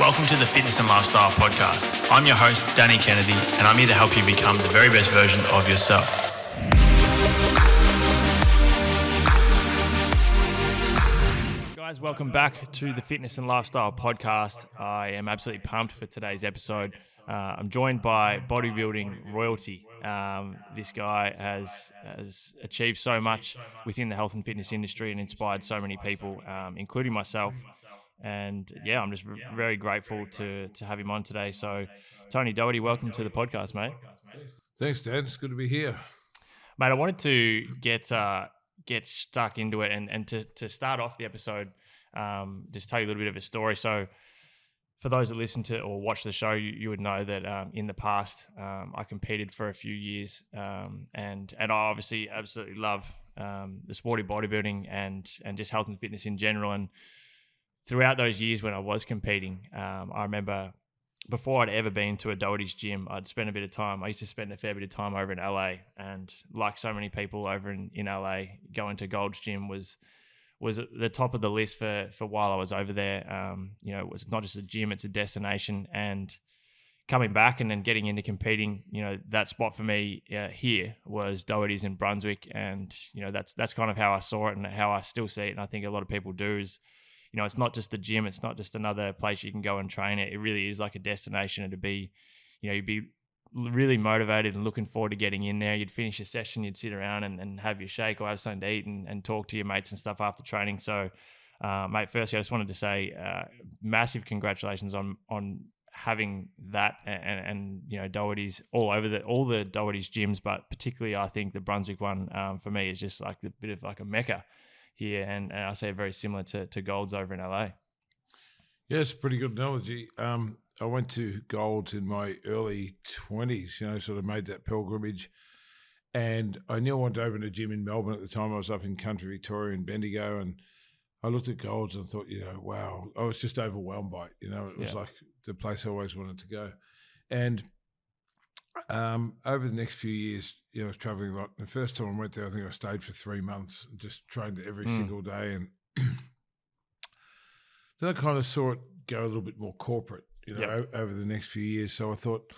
Welcome to the Fitness and Lifestyle Podcast. I'm your host, Danny Kennedy, and I'm here to help you become the very best version of yourself. Guys, welcome back to the Fitness and Lifestyle Podcast. I am absolutely pumped for today's episode. I'm joined by Bodybuilding royalty. This guy has achieved so much within the health and fitness industry and inspired so many people, including myself. And yeah, I'm just very grateful to have him on today. So, Tony Doherty, welcome to the podcast, mate. Thanks, Dan. It's good to be here, mate. I wanted to get stuck into it and to start off the episode, just tell you a little bit of a story. So, for those that listen to or watch the show, you would know that in the past I competed for a few years, and I obviously absolutely love the sport of bodybuilding and just health and fitness in general. And throughout those years when I was competing, I remember before I'd ever been to a Doherty's gym, I'd spend a bit of time. I used to spend a fair bit of time over in LA, and like so many people over in LA, going to Gold's Gym was at the top of the list for while I was over there. It was not just a gym, it's a destination. And coming back and then getting into competing, that spot for me here was Doherty's in Brunswick. And, that's kind of how I saw it and how I still see it. And I think a lot of people do is, it's not just a gym. It's not just another place you can go and train. It really is like a destination. And to be, you'd be really motivated and looking forward to getting in there. You'd finish your session, you'd sit around and have your shake or have something to eat and talk to your mates and stuff after training. So, mate, firstly, I just wanted to say massive congratulations on having that and Doherty's all the Doherty's gyms, but particularly I think the Brunswick one for me is just like a bit of like a mecca here, and I say very similar to Gold's over in LA. Yeah, it's a pretty good analogy. I went to Gold's in my early 20s, sort of made that pilgrimage. And I knew I wanted to open a gym in Melbourne at the time. I was up in country Victoria in Bendigo, and I looked at Gold's and thought, wow, I was just overwhelmed by it. It was like the place I always wanted to go. And over the next few years, I was traveling a lot. The first time I went there, I think I stayed for 3 months and just trained every single day. And then I kind of saw it go a little bit more corporate, over the next few years. So I thought,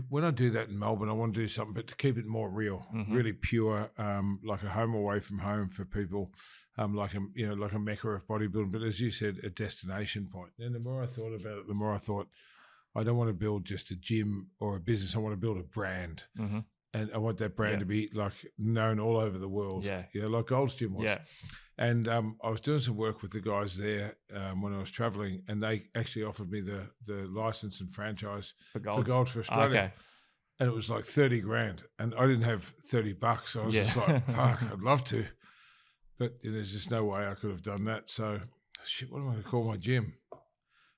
when I do that in Melbourne, I want to do something, but to keep it more real, really pure, like a home away from home for people, like a mecca of bodybuilding. But as you said, a destination point. And the more I thought about it, the more I thought, I don't want to build just a gym or a business. I want to build a brand. Mm-hmm. And I want that brand to be like known all over the world. Like Gold's Gym was. Yeah. And I was doing some work with the guys there when I was traveling, and they actually offered me the license and franchise for Gold's for Australia. Okay. And it was like 30 grand, and I didn't have $30. I was just like, fuck, I'd love to, but there's just no way I could have done that. So, shit, what am I going to call my gym?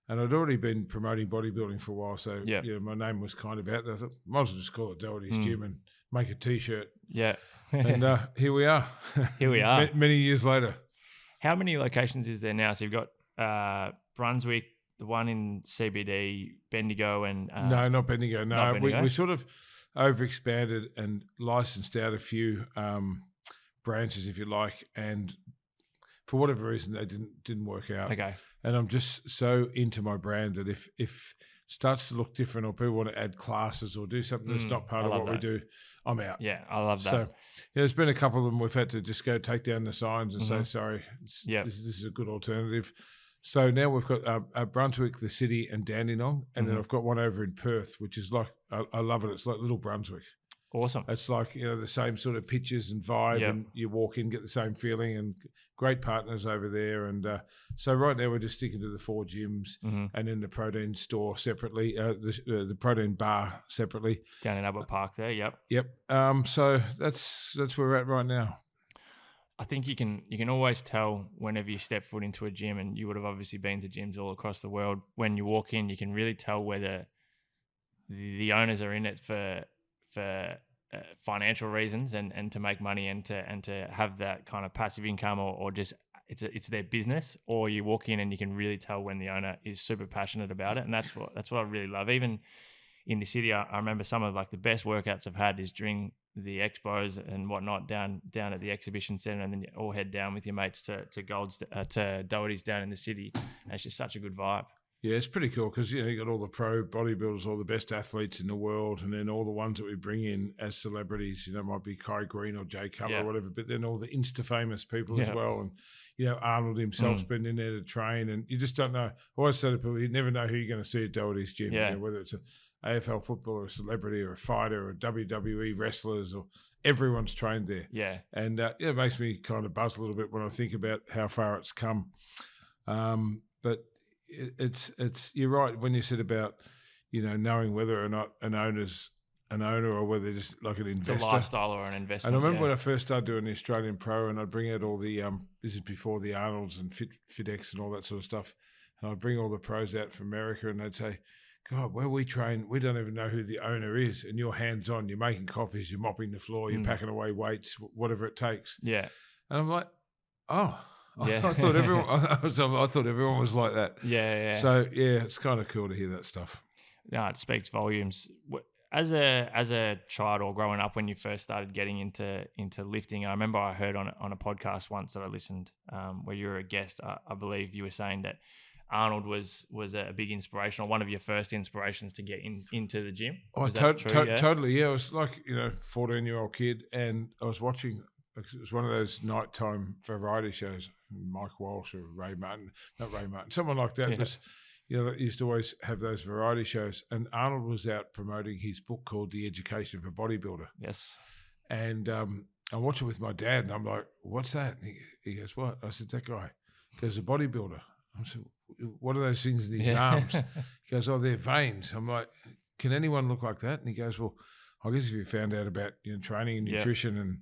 And I'd already been promoting bodybuilding for a while, so my name was kind of out there. I thought, might as well just call it Doherty's Gym and make a T-shirt. Yeah. And here we are. Here we are. Many years later. How many locations is there now? So you've got Brunswick, the one in CBD, Bendigo, and no, not Bendigo. No, Bendigo? We sort of overexpanded and licensed out a few branches, if you like, and for whatever reason they didn't work out. Okay. And I'm just so into my brand that if it starts to look different or people want to add classes or do something that's not part of what we do, I'm out. Yeah, I love that. So there's been a couple of them we've had to just go take down the signs and say, sorry, this is a good alternative. So now we've got Brunswick, the city, and Dandenong. And then I've got one over in Perth, which is like, I love it. It's like Little Brunswick. Awesome. It's like, the same sort of pictures and vibe, and you walk in, get the same feeling, and great partners over there. And so right now we're just sticking to the 4 gyms and then the protein store separately, the protein bar separately. Down in Albert Park there, yep. So that's where we're at right now. I think you can always tell whenever you step foot into a gym, and you would have obviously been to gyms all across the world. When you walk in, you can really tell whether the owners are in it for financial reasons and to make money and to have that kind of passive income, or just it's their business. Or you walk in and you can really tell when the owner is super passionate about it, and that's what I really love. Even in the city, I remember some of like the best workouts I've had is during the expos and whatnot down at the exhibition center, and then you all head down with your mates to Doherty's down in the city. And it's just such a good vibe. Yeah, it's pretty cool because, you know, you got all the pro bodybuilders, all the best athletes in the world, and then all the ones that we bring in as celebrities, you know, might be Kai Green or Jay Cutler or whatever, but then all the Insta-famous people as well. And, you know, Arnold himself's been in there to train, and you just don't know. I always say to people, you never know who you're going to see at Doherty's gym, you know, whether it's an AFL footballer, a celebrity or a fighter or WWE wrestlers, or everyone's trained there. Yeah. And it makes me kind of buzz a little bit when I think about how far it's come. But it's you're right when you said about, you know, knowing whether or not an owner's an owner or whether they're just like an investor. It's a lifestyle or an investment. And I remember when I first started doing the Australian Pro, and I'd bring out all the this is before the Arnolds and FitX and all that sort of stuff, and I'd bring all the pros out from America, and they'd say, God, where we train, we don't even know who the owner is, and you're hands-on, you're making coffees, you're mopping the floor, you're packing away weights, whatever it takes. Yeah. And I'm like, oh, yeah. I thought everyone was like that. Yeah. So yeah, it's kind of cool to hear that stuff. No, it speaks volumes. As a child or growing up, when you first started getting into lifting, I remember I heard on a podcast once that I listened, where you were a guest. I believe you were saying that Arnold was a big inspiration, or one of your first inspirations to get into the gym. Oh, totally. Yeah, I was like, 14-year-old kid, and I was watching. It was one of those nighttime variety shows. Mike Walsh or Ray Martin, not Ray Martin, someone like that was. Used to always have those variety shows, and Arnold was out promoting his book called The Education of a Bodybuilder. Yes. And I watched it with my dad, and I'm like, what's that? And he goes, what? I said, that guy goes, a bodybuilder. I said, what are those things in his arms? He goes, oh, they're veins. I'm like, can anyone look like that? And he goes, well, I guess if you found out about training and nutrition and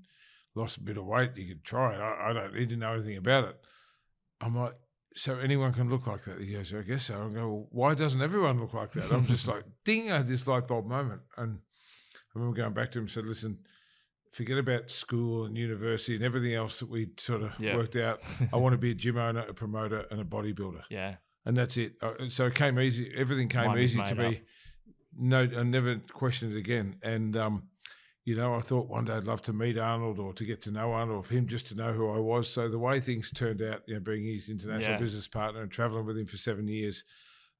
lost a bit of weight, you could try it. He didn't know anything about it. I'm like, so anyone can look like that? He goes, I guess so. I go, well, why doesn't everyone look like that? I'm just like, ding, I had this light bulb moment. And I remember going back to him and said, listen, forget about school and university and everything else that we sort of worked out. I want to be a gym owner, a promoter, and a bodybuilder. Yeah. And that's it. So it came easy. Everything came easy to me. No, I never questioned it again. And, I thought one day I'd love to meet Arnold or to get to know Arnold, or for him just to know who I was. So the way things turned out, being his international business partner and traveling with him for 7 years,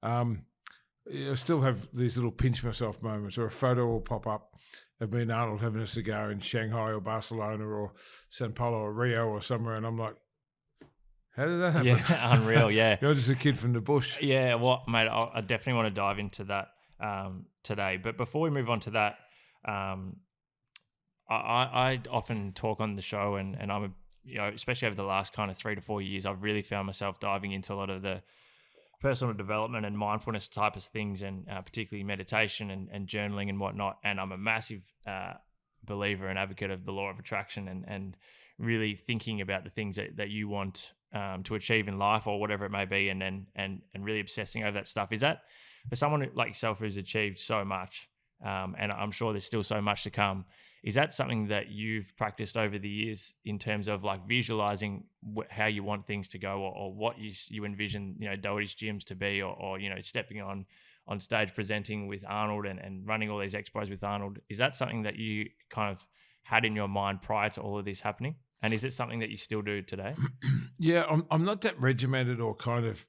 I still have these little pinch myself moments, or a photo will pop up of me and Arnold having a cigar in Shanghai or Barcelona or Sao Paulo or Rio or somewhere. And I'm like, how did that happen? Yeah, unreal, yeah. You're just a kid from the bush. Yeah, well, mate, I definitely want to dive into that today. But before we move on to that, I often talk on the show, and I'm especially over the last kind of 3 to 4 years, I've really found myself diving into a lot of the personal development and mindfulness type of things, and particularly meditation and journaling and whatnot. And I'm a massive believer and advocate of the law of attraction, and really thinking about the things that you want to achieve in life or whatever it may be, and really obsessing over that stuff. Is that for someone like yourself who's achieved so much, and I'm sure there's still so much to come, is that something that you've practiced over the years in terms of like visualizing how you want things to go, or what you envision, Doherty's gyms to be, or stepping on stage presenting with Arnold and running all these expos with Arnold? Is that something that you kind of had in your mind prior to all of this happening? And is it something that you still do today? Yeah, I'm not that regimented or kind of,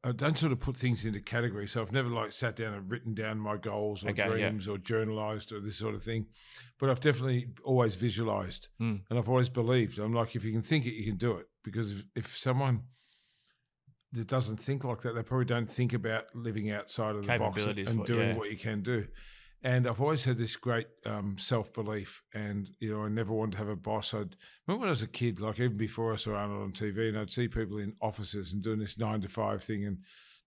I don't sort of put things into categories. So I've never sat down and written down my goals or dreams or journalized or this sort of thing. But I've definitely always visualized and I've always believed. I'm like, if you can think it, you can do it. Because if someone that doesn't think like that, they probably don't think about living outside of the box and doing what you can do. And I've always had this great self-belief, and, I never wanted to have a boss. I remember when I was a kid, even before I saw Arnold on TV, and I'd see people in offices and doing this 9 to 5 thing and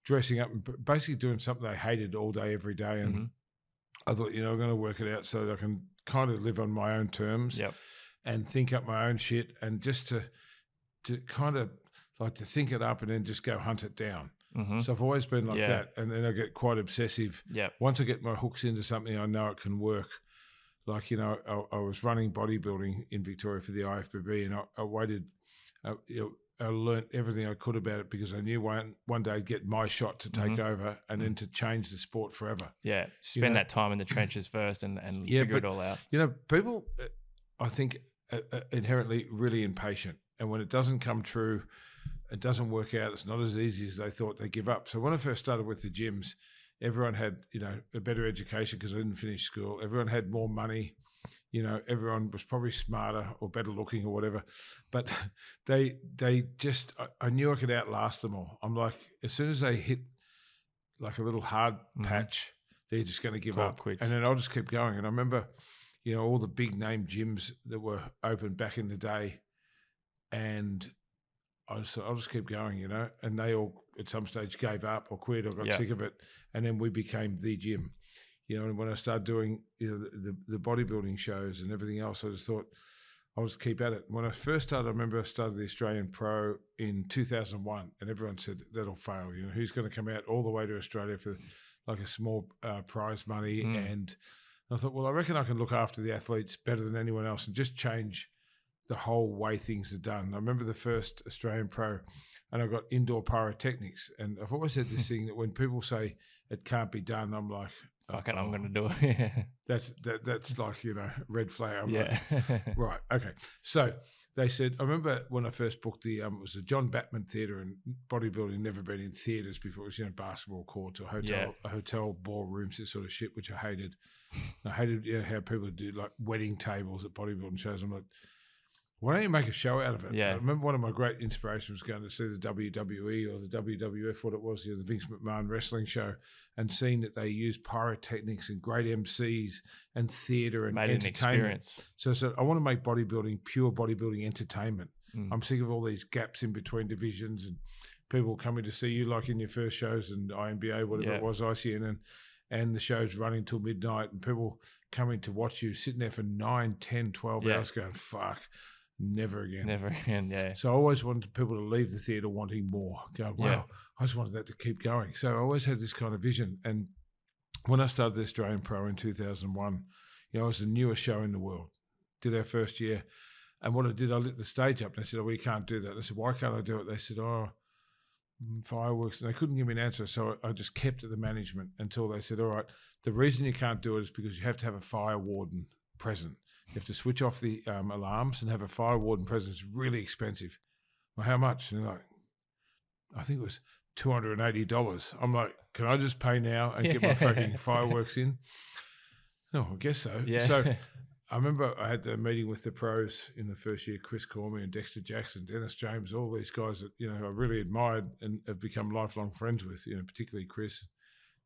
dressing up and basically doing something they hated all day, every day. And I thought, I'm going to work it out so that I can kind of live on my own terms and think up my own shit, and just to kind of to think it up and then just go hunt it down. So I've always been like that, and then I get quite obsessive. Once I get my hooks into something, I know it can work. I was running bodybuilding in Victoria for the IFBB, and I waited. I learnt everything I could about it because I knew one day I'd get my shot to take over, and then to change the sport forever. Yeah, spend that time in the trenches first and figure it all out. People, I think, are inherently really impatient, and when it doesn't come true, it doesn't work out. It's not as easy as they thought. They give up. So when I first started with the gyms, everyone had, a better education because I didn't finish school. Everyone had more money. Everyone was probably smarter or better looking or whatever. But they just, I knew I could outlast them all. I'm like, as soon as they hit like a little hard patch, they're just going to give up. Quits. And then I'll just keep going. And I remember, all the big name gyms that were open back in the day, and I'll just keep going, and they all at some stage gave up or quit or got sick of it. And then we became the gym, and when I started doing, the bodybuilding shows and everything else, I just thought I'll just keep at it. When I first started, I remember I started the Australian Pro in 2001, and everyone said that'll fail. Who's going to come out all the way to Australia for like a small prize money? And I thought, well, I reckon I can look after the athletes better than anyone else and just change the whole way things are done. I remember the first Australian Pro, and I got indoor pyrotechnics. And I've always said this thing that when people say it can't be done, I'm like, fuck it, I'm going to do it. That's like, red flag. I'm like, right, okay. So they said, I remember when I first booked it was the John Batman Theatre, and bodybuilding never been in theatres before. It was, basketball courts or hotel ballrooms, this sort of shit, which I hated. I hated how people do like wedding tables at bodybuilding shows. I'm like, why don't you make a show out of it? Yeah. I remember one of my great inspirations was going to see the WWE or the WWF, what it was, the Vince McMahon wrestling show, and seeing that they used pyrotechnics and great MCs and theatre and made entertainment. So I said, I want to make bodybuilding pure bodybuilding entertainment. I'm sick of all these gaps in between divisions and people coming to see you like in your first shows and INBA, whatever it was, ICN, and the show's running till midnight and people coming to watch you, sitting there for 9, 10, 12 hours going, fuck. Never again. Never again, yeah. So I always wanted people to leave the theatre wanting more. Go, wow, I just wanted that to keep going. So I always had this kind of vision. And when I started the Australian Pro in 2001, it was the newest show in the world. Did our first year. And what I did, I lit the stage up. And they said, we can't do that. I said, why can't I do it? They said, fireworks. And they couldn't give me an answer. So I just kept at the management until they said, all right, the reason you can't do it is because you have to have a fire warden present. You have to switch off the alarms and have a fire warden present. It's really expensive. Well, how much? And they're like, I think it was $280. I'm like, can I just pay now and get my fucking fireworks in? No, I guess so. Yeah. So I remember I had the meeting with the pros in the first year, Chris Cormier and Dexter Jackson, Dennis James, all these guys that, I really admired and have become lifelong friends with, particularly Chris,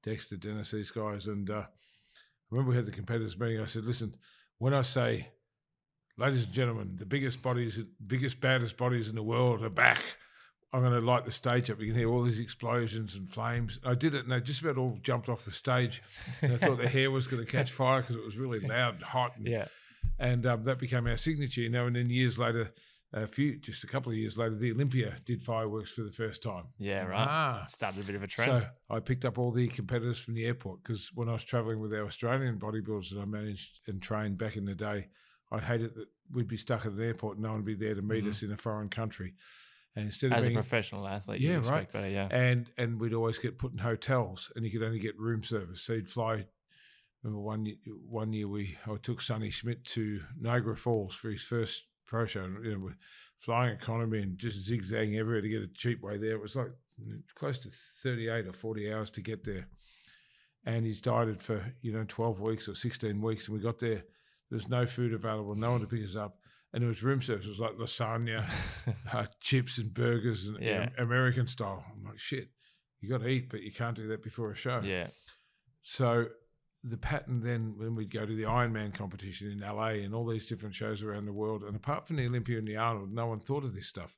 Dexter, Dennis, these guys. And I remember we had the competitors meeting. I said, listen, when I say, ladies and gentlemen, the biggest, baddest bodies in the world are back, I'm going to light the stage up. You can hear all these explosions and flames. I did it, and they just about all jumped off the stage. And I thought their hair was going to catch fire because it was really loud and hot. And that became our signature, And then years later, just a couple of years later, the Olympia did fireworks for the first time. Yeah, right. Started a bit of a trend. So I picked up all the competitors from the airport because when I was traveling with our Australian bodybuilders that I managed and trained back in the day, I'd hate it that we'd be stuck at an airport and no one would be there to meet us in a foreign country. And instead of being a professional athlete, you expect better, And we'd always get put in hotels and you could only get room service. So you'd fly. Remember one year I took Sonny Schmidt to Niagara Falls for his first pro show. We're flying economy and just zigzagging everywhere to get a cheap way there. It was like close to 38 or 40 hours to get there. And he's dieted for, 12 weeks or 16 weeks. And we got there. There's no food available, no one to pick us up. And it was room service. It was like lasagna, chips and burgers and American style. I'm like, shit, you got to eat, but you can't do that before a show. Yeah. So the pattern then, when we'd go to the Ironman competition in LA and all these different shows around the world, and apart from the Olympia and the Arnold, no one thought of this stuff.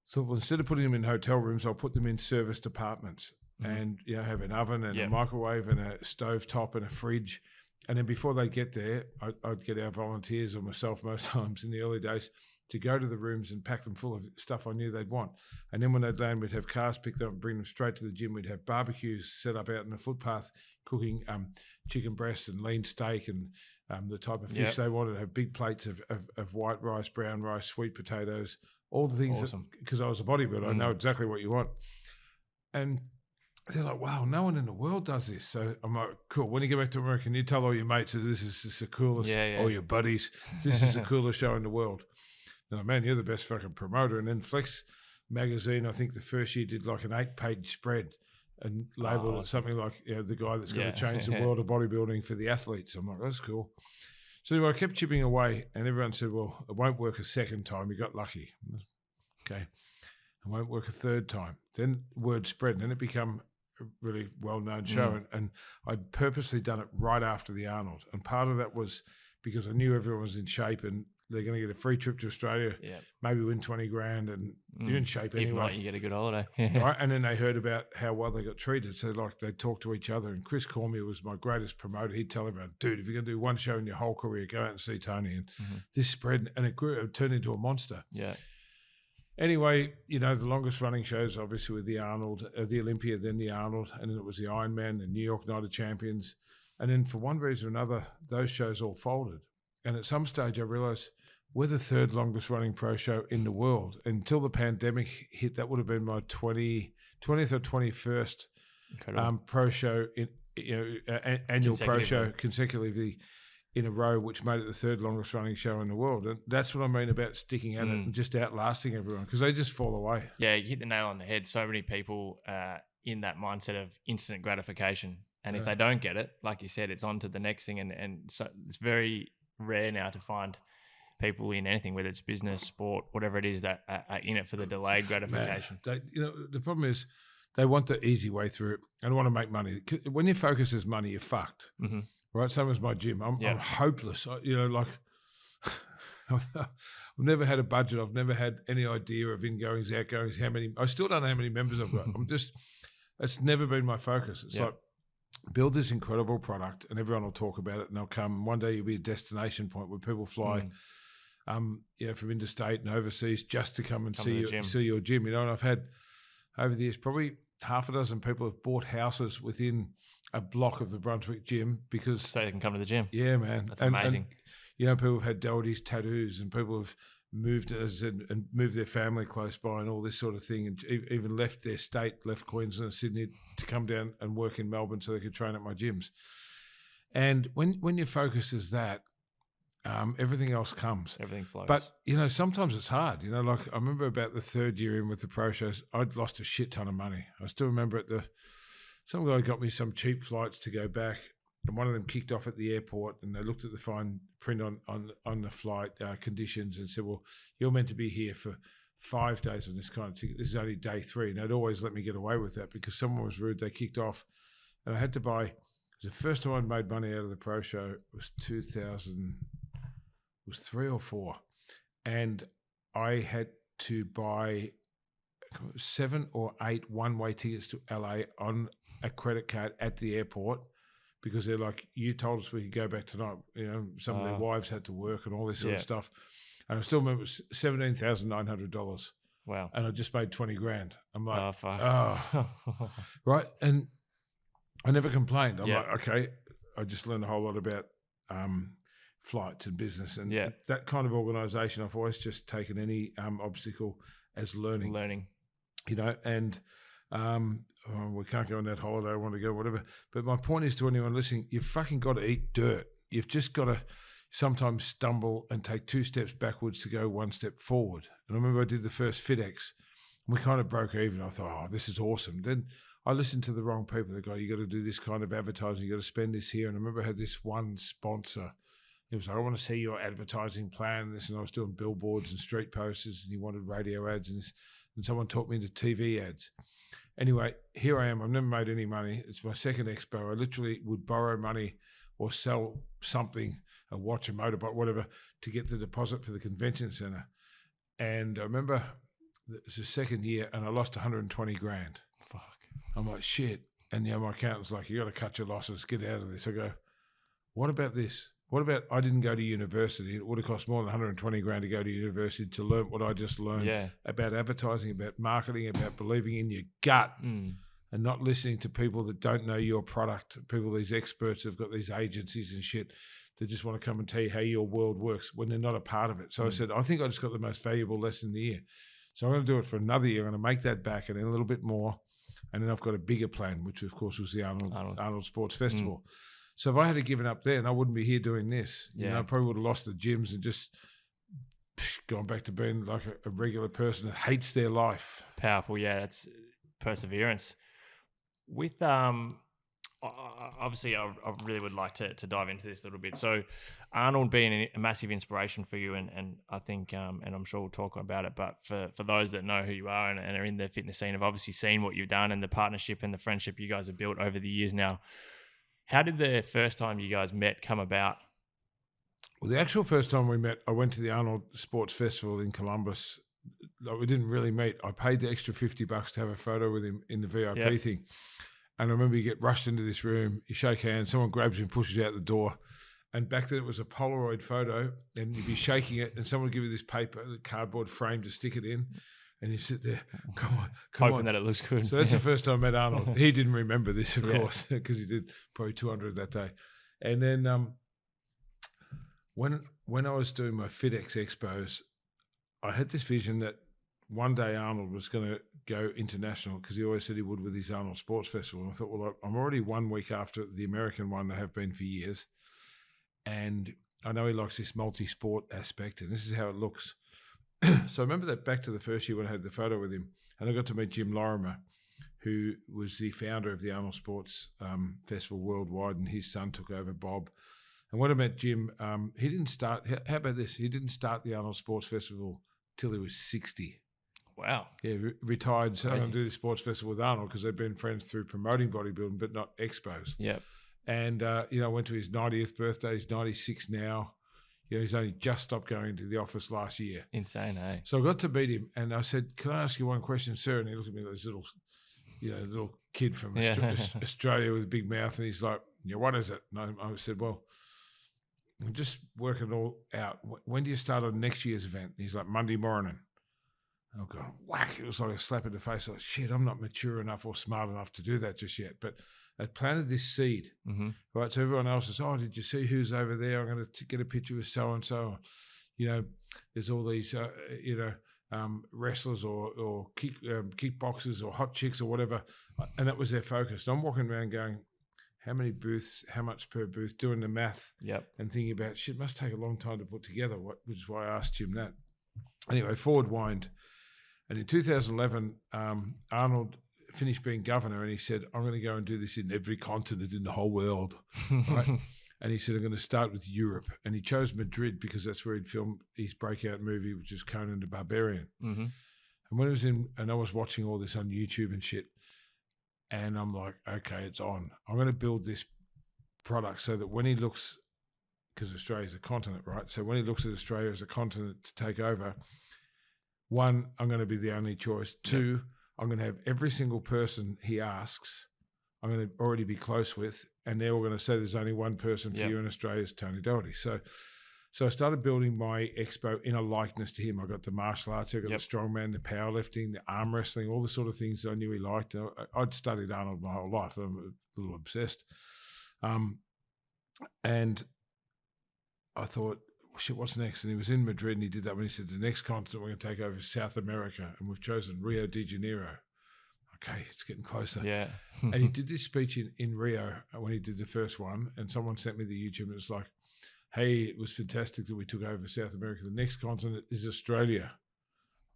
So instead of putting them in hotel rooms, I'll put them in service departments and, have an oven and a microwave and a stove top and a fridge. And then before they get there, I'd get our volunteers or myself most times in the early days to go to the rooms and pack them full of stuff I knew they'd want. And then when they'd land, we'd have cars picked up and bring them straight to the gym. We'd have barbecues set up out in the footpath, cooking chicken breast and lean steak and the type of fish they wanted. Have big plates of white rice, brown rice, sweet potatoes, all the things. Awesome. Because I was a bodybuilder, I know exactly what you want. And they're like, wow, no one in the world does this. So I'm like, cool. When you get back to America, you tell all your mates that this is the coolest, all your buddies, this is the coolest show in the world. They're like, man, you're the best fucking promoter. And then Flex magazine, I think the first year did like an 8-page spread and labeled it something like, the guy that's going to change the world of bodybuilding for the athletes. I'm like, that's cool. So anyway, I kept chipping away, and everyone said, well, it won't work a second time. You got lucky. Okay. It won't work a third time. Then word spread, and then it became a really well-known show. And I'd purposely done it right after the Arnold. And part of that was because I knew everyone was in shape and they're going to get a free trip to Australia, maybe win 20 grand, and you're in shape anyway. If not, you get a good holiday. Right? And then they heard about how well they got treated. So like they talked to each other. And Chris Cormier was my greatest promoter. He'd tell everyone, dude, if you're going to do one show in your whole career, go out and see Tony. And this spread, and it grew, it turned into a monster. Yeah. Anyway, the longest running shows obviously with the Arnold, the Olympia, then the Arnold, and then it was the Ironman, the New York Night of Champions. And then for one reason or another, those shows all folded. And at some stage I realised we're the third longest running pro show in the world. Until the pandemic hit, that would have been my 20th or 21st pro show, annual pro show consecutively in a row, which made it the third longest running show in the world. And that's what I mean about sticking at it and just outlasting everyone, because they just fall away. Yeah, you hit the nail on the head. So many people in that mindset of instant gratification. And if they don't get it, like you said, it's on to the next thing. And so it's very rare now to find people in anything, whether it's business, sport, whatever it is, that are in it for the delayed gratification. The problem is they want the easy way through it. I don't want to make money. When your focus is money, you're fucked. Right? Same as my gym. I'm hopeless. I've never had a budget. I've never had any idea of ingoings, outgoings, I still don't know how many members I've got. It's never been my focus. It's like, build this incredible product and everyone will talk about it and they'll come. One day you'll be a destination point where people fly from interstate and overseas just to come and see your gym. And I've had over the years probably half a dozen people have bought houses within a block of the Brunswick gym because so they can come to the gym. Yeah, man. That's amazing. And, people have had Doherty's tattoos and people have moved and moved their family close by and all this sort of thing, and even left their state, left Queensland and Sydney to come down and work in Melbourne so they could train at my gyms. And when your focus is that, everything else comes. Everything flows. But, sometimes it's hard. Like I remember about the third year in with the pro shows, I'd lost a shit ton of money. I still remember some guy got me some cheap flights to go back, and one of them kicked off at the airport, and they looked at the fine print on the flight conditions and said, well, you're meant to be here for 5 days on this kind of ticket. This is only day 3. And they'd always let me get away with that because someone was rude. They kicked off, and I had to buy. It was the first time I'd made money out of the pro show. It was 2000. It was 3 or 4, and I had to buy 7 or 8 one-way tickets to LA on a credit card at the airport because they're like, you told us we could go back tonight. Some of their wives had to work and all this sort of stuff. And I still remember it was $17,900. Wow. And I just made 20 grand. I'm like, oh, fuck. Right. And I never complained. I'm like, okay, I just learned a whole lot about flights and business. And that kind of organisation, I've always just taken any obstacle as learning. And we can't go on that holiday, I want to go, whatever. But my point is to anyone listening, you've fucking got to eat dirt. You've just got to sometimes stumble and take 2 steps backwards to go 1 step forward. And I remember I did the first FitX, and we kind of broke even. I thought, this is awesome. Then I listened to the wrong people. They go, you got to do this kind of advertising, you got to spend this here. And I remember I had this one sponsor. He was like, I want to see your advertising plan. And I was doing billboards and street posters, and he wanted radio ads and this. And someone taught me into TV ads. Anyway, here I am. I've never made any money. It's my second expo. I literally would borrow money or sell something, a watch, a motorbike, whatever, to get the deposit for the convention centre. And I remember it's the second year and I lost 120 grand. Fuck. I'm like, shit. And my accountant's like, you got to cut your losses, get out of this. I go, what about this? What about I didn't go to university? It would have cost more than 120 grand to go to university to learn what I just learned about advertising, about marketing, about believing in your gut and not listening to people that don't know your product, these experts have got these agencies and shit that just want to come and tell you how your world works when they're not a part of it. So I said, I think I just got the most valuable lesson of the year. So I'm going to do it for another year. I'm going to make that back and then a little bit more. And then I've got a bigger plan, which of course was the Arnold Sports Festival. So if I had given up then, I wouldn't be here doing this. I probably would have lost the gyms and just gone back to being like a regular person that hates their life. Powerful, yeah. That's perseverance. With obviously, I really would like to dive into this a little bit. So, Arnold being a massive inspiration for you, and I think, and I'm sure we'll talk about it, but for those that know who you are and are in the fitness scene, have obviously seen what you've done and the partnership and the friendship you guys have built over the years now. How did the first time you guys met come about? Well, the actual first time we met, I went to the Arnold Sports Festival in Columbus. Like, we didn't really meet. I paid the extra $50 to have a photo with him in the VIP thing. And I remember you get rushed into this room, you shake hands, someone grabs you and pushes you out the door. And back then it was a Polaroid photo, and you'd be shaking it, and someone would give you this paper, the cardboard frame to stick it in. And you sit there, come on. Hoping that it looks good. So that's the first time I met Arnold. He didn't remember this, of course, because he did probably 200 that day. And then when I was doing my FitX expos, I had this vision that one day Arnold was going to go international, because he always said he would with his Arnold Sports Festival. And I thought, well, I'm already 1 week after the American one. I have been for years. And I know he likes this multi-sport aspect, and this is how it looks. So I remember that back to the first year when I had the photo with him, and I got to meet Jim Lorimer, who was the founder of the Arnold Sports Festival worldwide, and his son took over, Bob. And when I met Jim, he didn't start, how about this? He didn't start the Arnold Sports Festival till he was 60. Wow. Yeah, retired. So I'm going to do the sports festival with Arnold because they've been friends through promoting bodybuilding, but not expos. Yep. And, went to his 90th birthday. He's 96 now. He's only just stopped going to the office last year. Insane, eh? So I got to meet him, and I said, "Can I ask you one question, sir?" And he looked at me like this little kid from Australia with a big mouth, and he's like, "Yeah, what is it?" And I said, "Well, I'm just working it all out. When do you start on next year's event?" And he's like, "Monday morning." Oh God, whack! It was like a slap in the face. Like, shit, I'm not mature enough or smart enough to do that just yet. But I planted this seed, right? So everyone else is, "Oh, did you see who's over there? I'm going to get a picture with so and so." There's all these, wrestlers or kickboxers or hot chicks or whatever, and that was their focus. And I'm walking around going, how many booths, how much per booth, doing the math, and thinking about, shit, must take a long time to put together. Which is why I asked Jim that. Anyway, forward wind. And in 2011, Arnold finished being governor, and he said, "I'm going to go and do this in every continent in the whole world." Right? And he said, "I'm going to start with Europe." And he chose Madrid because that's where he'd filmed his breakout movie, which is Conan the Barbarian. And when it was and I was watching all this on YouTube and shit, and I'm like, okay, it's on. I'm going to build this product so that when he looks, because Australia's a continent, right? So when he looks at Australia as a continent to take over, one, I'm going to be the only choice. Two, I'm going to have every single person he asks, I'm going to already be close with, and they're all going to say there's only one person for you in Australia, is Tony Doherty. So I started building my expo in a likeness to him. I got the martial arts, I got the strongman, the powerlifting, the arm wrestling, all the sort of things I knew he liked. I'd studied Arnold my whole life. I'm a little obsessed. And I thought, shit, what's next? And he was in Madrid, and he did that when he said, the next continent we're going to take over is South America, and we've chosen Rio de Janeiro. Okay, it's getting closer. Yeah. And he did this speech in Rio when he did the first one, and someone sent me the YouTube, and it's like, hey, it was fantastic that we took over South America. The next continent is Australia.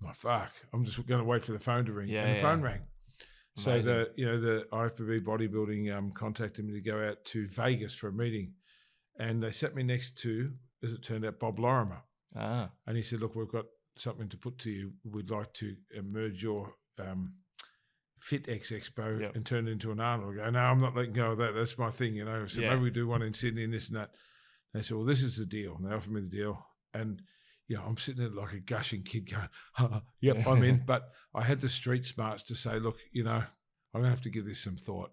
I'm like, fuck, I'm just going to wait for the phone to ring. And the phone rang. Amazing. So the IFBB Bodybuilding contacted me to go out to Vegas for a meeting, and they sat me next to, as it turned out, Bob Lorimer. And he said, look, we've got something to put to you. We'd like to merge your FitX Expo and turn it into an Arnold. I go, no, I'm not letting go of that. That's my thing, So maybe we do one in Sydney and this and that. And they said, well, this is the deal. And they offered me the deal. And, I'm sitting there like a gushing kid going, yep, I'm in. But I had the street smarts to say, look, I'm going to have to give this some thought.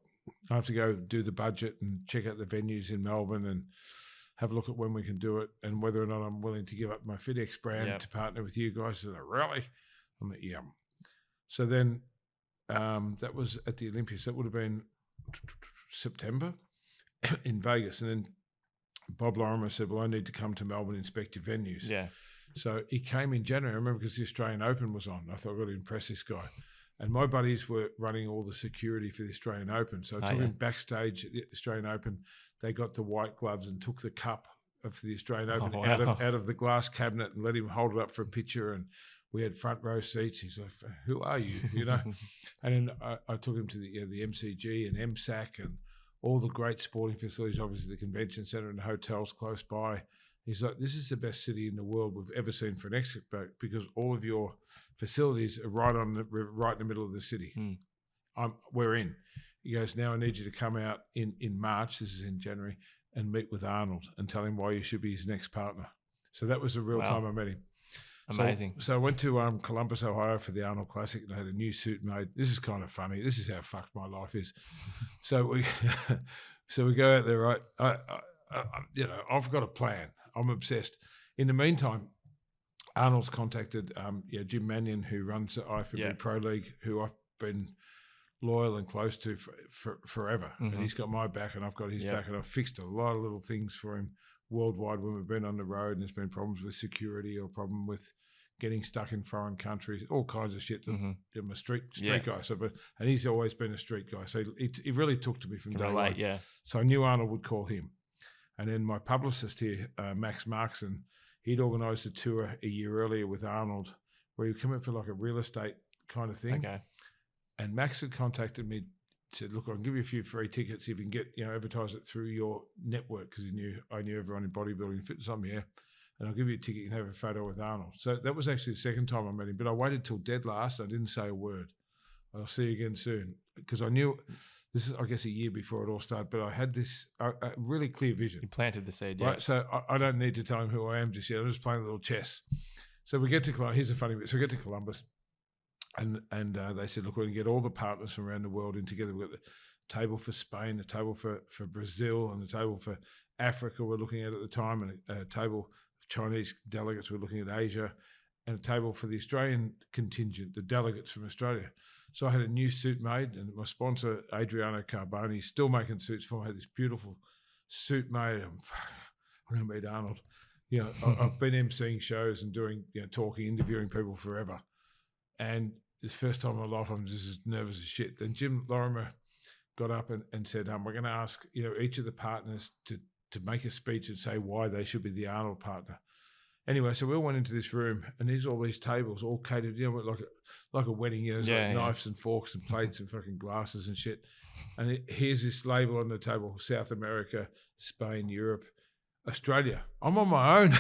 I have to go do the budget and check out the venues in Melbourne and have a look at when we can do it and whether or not I'm willing to give up my FitX brand to partner with you guys. So they're really? I'm like, yeah. So then that was at the Olympics. That would have been September in Vegas. And then Bob Lorimer said, well, I need to come to Melbourne and inspect your venues. Yeah. So he came in January. I remember because the Australian Open was on. I thought, I've got to impress this guy. And my buddies were running all the security for the Australian Open. So I took him backstage at the Australian Open. They got the white gloves and took the cup for the Australian Open wow. out of the glass cabinet and let him hold it up for a picture. And we had front row seats. He's like, "Who are you?" You know. And then I took him to the MCG and MSAC and all the great sporting facilities, obviously the convention centre and hotels close by. He's like, "This is the best city in the world we've ever seen for an expo because all of your facilities are right in the middle of the city. We're in." He goes, "Now I need you to come out in March, this is in January, and meet with Arnold and tell him why you should be his next partner." So that was the real time I met him. Amazing. So I went to Columbus, Ohio for the Arnold Classic, and I had a new suit made. This is kind of funny. This is how fucked my life is. So we go out there, right? I've got a plan. I'm obsessed. In the meantime, Arnold's contacted Jim Mannion, who runs the IFBB Pro League, who I've been loyal and close to for forever. And he's got my back and I've got his back, and I've fixed a lot of little things for him worldwide when we've been on the road and there's been problems with security or problem with getting stuck in foreign countries, all kinds of shit. I'm a street guy. And he's always been a street guy. So he really took to me from day one. Yeah. So I knew Arnold would call him. And then my publicist here, Max Markson, he'd organised a tour a year earlier with Arnold where he'd come in for like a real estate kind of thing. Okay. And Max had contacted me, said, "Look, I'll give you a few free tickets if you can get, advertise it through your network," because I knew everyone in bodybuilding and fitness. And I'll give you a ticket, you can have a photo with Arnold. So that was actually the second time I met him, but I waited till dead last. I didn't say a word. "I'll see you again soon," because I knew this is, I guess, a year before it all started, but I had this a really clear vision. You planted the seed, right? So I don't need to tell him who I am just yet. I'm just playing a little chess. So we get to Columbus. Here's a funny bit. So we get to Columbus, and they said, "Look, we're going to get all the partners from around the world in together. We've got the table for Spain, a table for Brazil, and a table for Africa we're looking at the time, and a table of Chinese delegates we're looking at Asia, and a table for the Australian contingent, the delegates from Australia." So I had a new suit made, and my sponsor, Adriano Carboni, still making suits for me. I had this beautiful suit made. I'm going to meet Arnold. I've been emceeing shows and doing, talking, interviewing people forever. And it's the first time in my life I'm just as nervous as shit. Then Jim Lorimer got up and said, "We're going to ask, each of the partners to make a speech and say why they should be the Arnold partner." Anyway, so we all went into this room, and there's all these tables, all catered, like a wedding, there's knives and forks and plates and fucking glasses and shit. And here's this label on the table: South America, Spain, Europe, Australia. I'm on my own.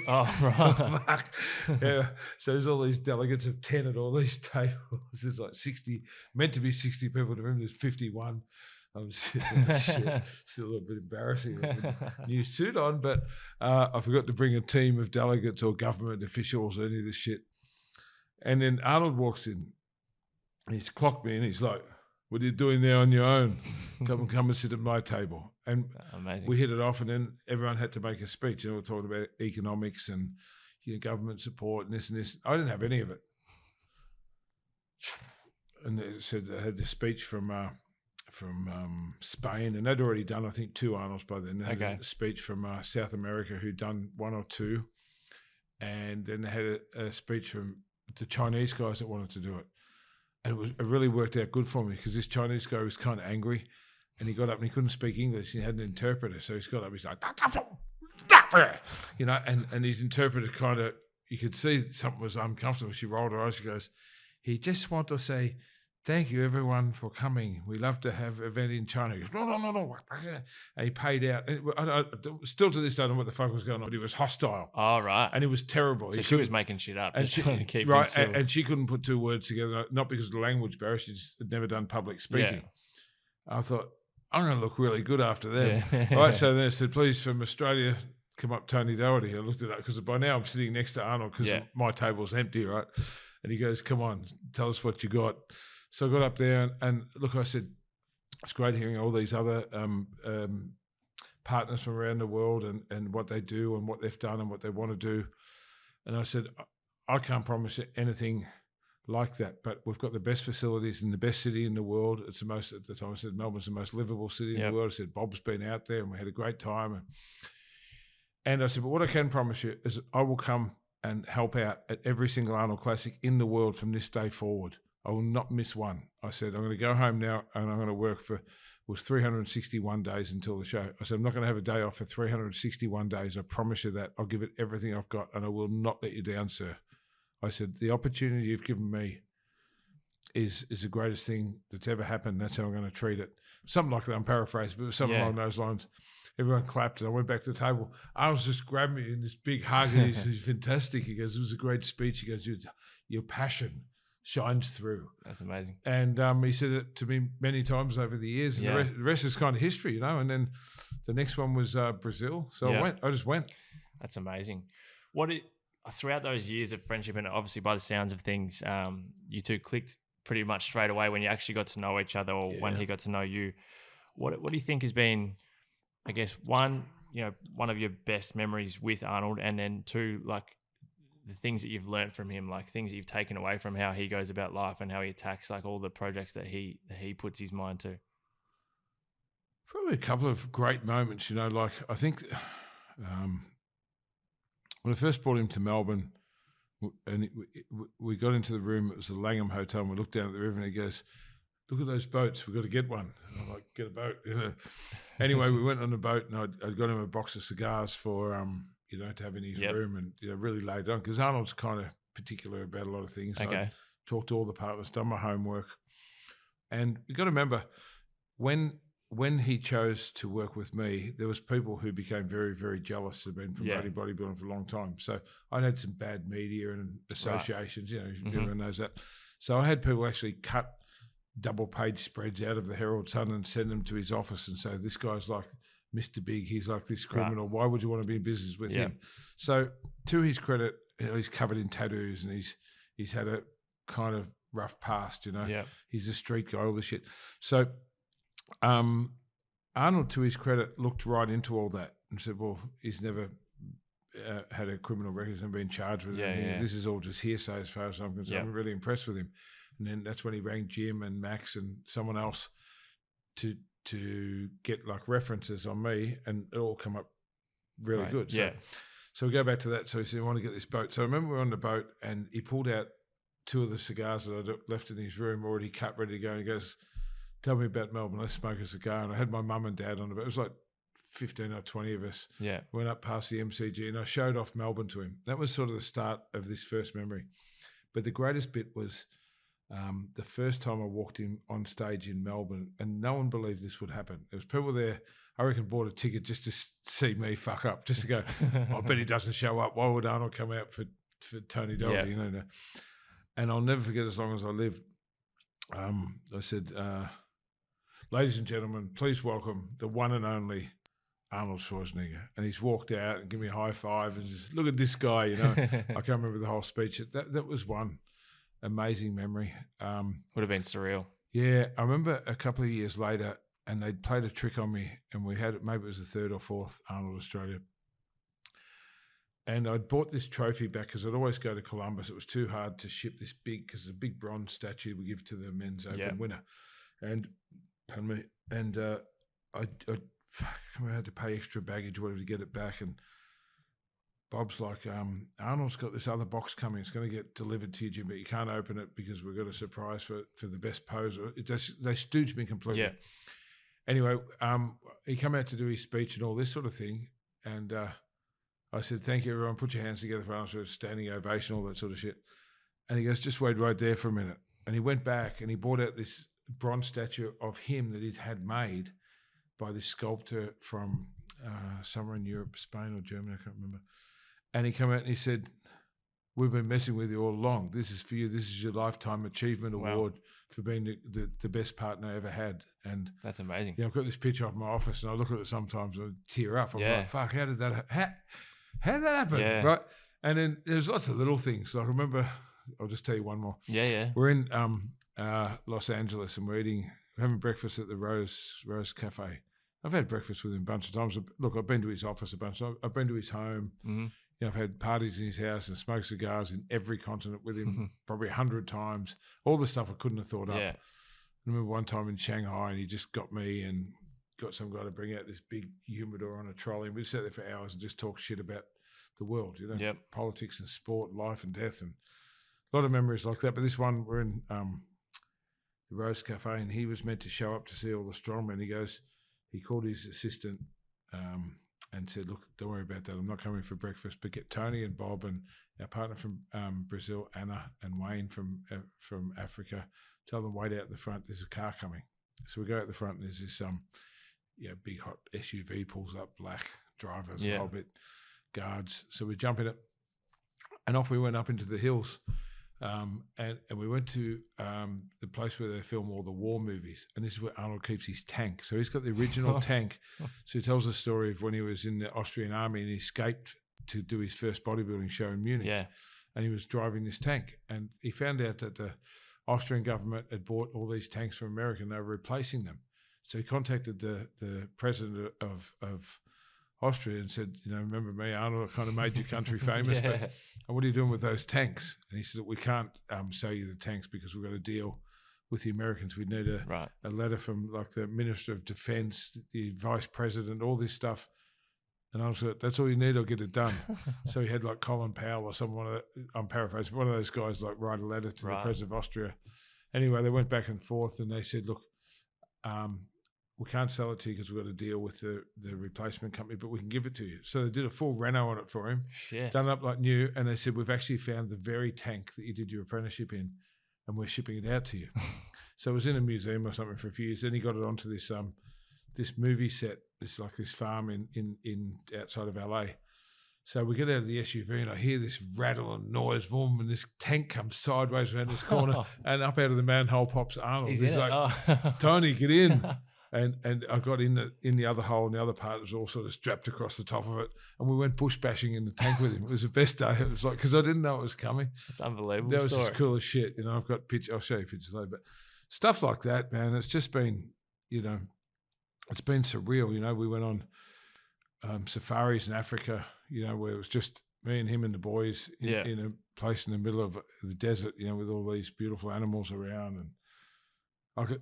Oh, right. Fuck. Yeah. So there's all these delegates of 10 at all these tables. There's like 60, meant to be 60 people in the room. There's 51. I'm sitting there, shit. Still a little bit embarrassing with a new suit on, but I forgot to bring a team of delegates or government officials or any of this shit. And then Arnold walks in. He's clocked me and he's like, "What are you doing there on your own? Come and sit at my table." And amazing. We hit it off, and then everyone had to make a speech. We're talking about economics and government support and this and this. I didn't have any of it. And they said they had the speech from Spain, and they'd already done, I think, 2 Arnolds by then. They had a speech from South America, who'd done 1 or 2, and then they had a speech from the Chinese guys that wanted to do it. And it really worked out good for me because this Chinese guy was kind of angry, and he got up and he couldn't speak English. He had an interpreter, so he's got up. He's like, and his interpreter kind of, you could see something was uncomfortable. She rolled her eyes. She goes, "He just want to say, thank you everyone for coming. We love to have an event in China." He goes, no. And he paid out. Still to this day, I don't know what the fuck was going on, but he was hostile. Oh, right. And it was terrible. So she was making shit up. And trying to keep right, and she couldn't put 2 words together, not because of the language barrier. She just had never done public speaking. Yeah. I thought, I'm going to look really good after them. Yeah. Right, so then I said, "Please, from Australia, come up Tony Doherty." I looked at that because by now I'm sitting next to Arnold because my table's empty, right? And he goes, "Come on, tell us what you got." So I got up there and look, I said, "It's great hearing all these other partners from around the world and what they do and what they've done and what they want to do." And I said, "I can't promise anything like that, but we've got the best facilities in the best city in the world. It's the most," at the time I said, "Melbourne's the most livable city in the world." I said, "Bob's been out there and we had a great time." And I said, "But what I can promise you is I will come and help out at every single Arnold Classic in the world from this day forward. I will not miss one." I said, "I'm going to go home now and I'm going to work for was 361 days until the show. I said, I'm not going to have a day off for 361 days. I promise you that. I'll give it everything I've got, and I will not let you down, sir. I said, the opportunity you've given me is the greatest thing that's ever happened. That's how I'm going to treat it. Something like that. I'm paraphrasing, but it was something along those lines. Everyone clapped, and I went back to the table. Arnold just grabbed me in this big hug, and he said, fantastic. He goes, it was a great speech. He goes, your passion shines through. That's amazing. And he said it to me many times over the years. And the rest is kind of history, And then the next one was Brazil. So I just went. That's amazing. Throughout those years of friendship, and obviously by the sounds of things, you two clicked pretty much straight away when you actually got to know each other, or when he got to know you. What do you think has been, I guess, one of your best memories with Arnold, and then two, like, the things that you've learned from him, like things that you've taken away from how he goes about life and how he attacks, like, all the projects that he puts his mind to? Probably a couple of great moments, like I think when I first brought him to Melbourne, and we got into the room, it was the Langham Hotel, and we looked down at the river, and he goes, look at those boats, we've got to get one. And I'm like, get a boat. Anyway, we went on the boat, and I'd got him a box of cigars for to have in his room, and really laid on, because Arnold's kind of particular about a lot of things. Okay. I talked to all the partners, done my homework, and you got to remember when he chose to work with me, there was people who became very, very jealous, who've been promoting bodybuilding for a long time. So I'd had some bad media and associations, everyone knows that. So I had people actually cut double-page spreads out of the Herald Sun and send them to his office and say, this guy's like Mr. Big, he's like this criminal. Why would you want to be in business with him? So to his credit, he's covered in tattoos, and he's had a kind of rough past, He's a street guy, all this shit. So Arnold, to his credit, looked right into all that and said, well, he's never had a criminal record and been charged with anything. This is all just hearsay as far as I'm concerned. I'm really impressed with him. And then that's when he rang Jim and Max and someone else to get like references on me, and it all come up really good. So we go back to that. So he said, I want to get this boat. So I remember we were on the boat, and he pulled out two of the cigars that I'd left in his room already cut, ready to go. And he goes, tell me about Melbourne. Let's smoke a cigar. And I had my mum and dad on the boat. It was like 15 or 20 of us. Yeah. Went up past the MCG, and I showed off Melbourne to him. That was sort of the start of this first memory. But the greatest bit was the first time I walked in on stage in Melbourne, and no one believed this would happen. There was people there, I reckon, bought a ticket just to see me fuck up, just to go, I bet he doesn't show up. Why would Arnold come out for Tony Doherty? And I'll never forget, as long as I live, I said, ladies and gentlemen, please welcome the one and only Arnold Schwarzenegger. And he's walked out and given me a high five and just, look at this guy, I can't remember the whole speech. That was one amazing memory. Would have been surreal. Yeah, I remember a couple of years later, and they'd played a trick on me, and we had, maybe it was the third or fourth Arnold Australia. And I'd bought this trophy back because I'd always go to Columbus. It was too hard to ship this big, because it's a big bronze statue we give to the men's open winner. And, pardon me, and I had to pay extra baggage, whatever, to get it back. And Bob's like, Arnold's got this other box coming. It's going to get delivered to you, Jim, but you can't open it because we've got a surprise for the best poser. They stooged me completely. Yeah. Anyway, he came out to do his speech and all this sort of thing. And I said, thank you, everyone. Put your hands together for Arnold, standing ovation, all that sort of shit. And he goes, just wait right there for a minute. And he went back and he brought out this bronze statue of him that he'd had made by this sculptor from somewhere in Europe, Spain or Germany, I can't remember. And he came out and he said, we've been messing with you all along. This is for you. This is your Lifetime Achievement Award for being the best partner I ever had. And that's amazing. I've got this picture of my office, and I look at it sometimes and I tear up. I'm like, fuck, how did that happen? Yeah. Right. And then there's lots of little things. Like I remember, I'll just tell you one more. Yeah. We're in Los Angeles, and we're having breakfast at the Rose Cafe. I've had breakfast with him a bunch of times. Look, I've been to his office a bunch. I've been to his home. Mm-hmm. I've had parties in his house and smoked cigars in every continent with him probably 100 times. All the stuff I couldn't have thought up. I remember one time in Shanghai, and he just got me and got some guy to bring out this big humidor on a trolley. And we sat there for hours and just talked shit about the world, politics and sport, life and death, and a lot of memories like that. But this one, we're in Rose Cafe, and he was meant to show up to see all the strongmen. He called his assistant and said, look, don't worry about that. I'm not coming for breakfast, but get Tony and Bob and our partner from Brazil, Anna, and Wayne from Africa. Tell them, wait out the front. There's a car coming. So we go out the front, and there's this big hot SUV pulls up, black drivers, a whole bit, guards. So we jump in it, and off we went up into the hills. And we went to the place where they film all the war movies, and this is where Arnold keeps his tank. So he's got the original tank. So he tells the story of when he was in the Austrian army and he escaped to do his first bodybuilding show in Munich. Yeah. And he was driving this tank, and he found out that the Austrian government had bought all these tanks from America and they were replacing them. So he contacted the president of Austria and said, remember me, Arnold, I kind of made your country famous, but what are you doing with those tanks? And he said, we can't sell you the tanks because we've got a deal with the Americans. We'd need a letter from like the Minister of Defense, the Vice President, all this stuff. And I was like, that's all you need, I'll get it done. So he had like Colin Powell or someone, I'm paraphrasing, one of those guys like write a letter to the President of Austria. Anyway, they went back and forth and they said, look, we can't sell it to you because we've got a deal with the replacement company, but we can give it to you. So they did a full reno on it for him, done it up like new, and they said, we've actually found the very tank that you did your apprenticeship in, and we're shipping it out to you. So it was in a museum or something for a few years. Then he got it onto this movie set. It's like this farm in outside of LA. So we get out of the SUV and I hear this rattle and noise, boom, and this tank comes sideways around this corner, and up out of the manhole pops Arnold. He's like, Tony, get in. And I got in the other hole, and the other part was all sort of strapped across the top of it. And we went bush bashing in the tank with him. It was the best day. It was like, because I didn't know it was coming. It's unbelievable. That was just cool as shit. I've got pictures. I'll show you pictures later. But stuff like that, man, it's just been, it's been surreal. We went on safaris in Africa, where it was just me and him and the boys in a place in the middle of the desert, with all these beautiful animals around. And I could